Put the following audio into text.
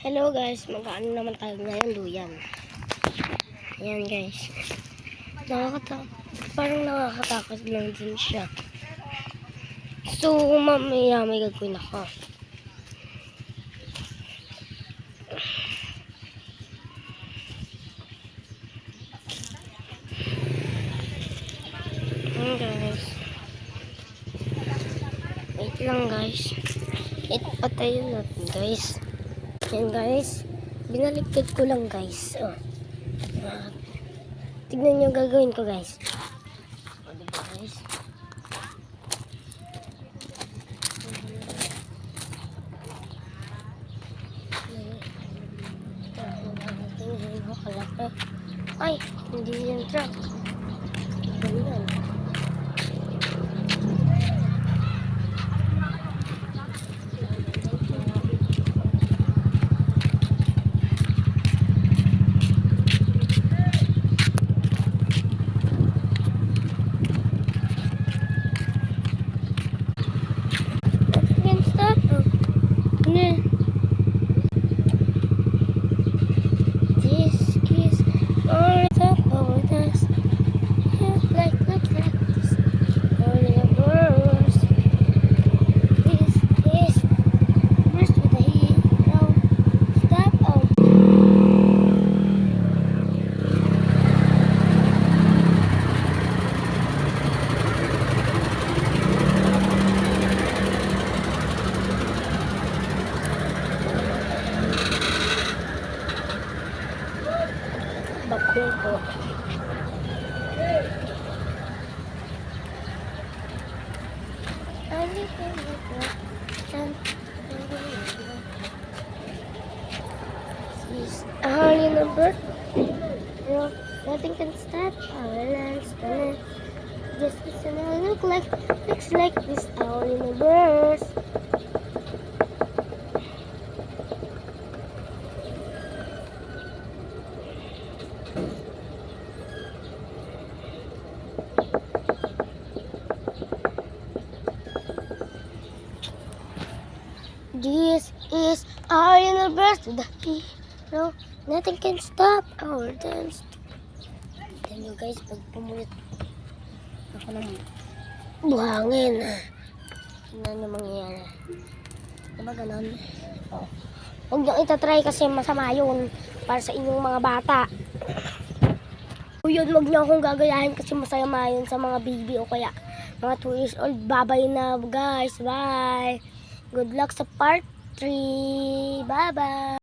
Hello guys, mag-ano naman tayo ngayon, duyan. Ayan guys. Parang nakakatakot lang din siya. So, mamaya may gagawin ako. Ayan guys. Wait lang guys. Patayin natin guys. Ayan guys. Binaligtad ko lang guys. Tignan nyo gagawin ko guys. Diba guys? Ay, hindi yung truck. Ganyan. Bakul po. Our number. Nothing can stop our lives. Just listen and looks like this our universe. This is our universe, the hero. Nothing can stop our dance. Tignan nyo guys, pag pumulit ako ng buhangin, ano na mangyayari? Diba ganun? Huwag nyo itatry kasi masama yun para sa inyong mga bata. O yun, huwag nyo akong gagayahin kasi masama yun sa mga baby o kaya mga 2 years old. Bye-bye na guys. Bye! Good luck sa part 3. Bye-bye!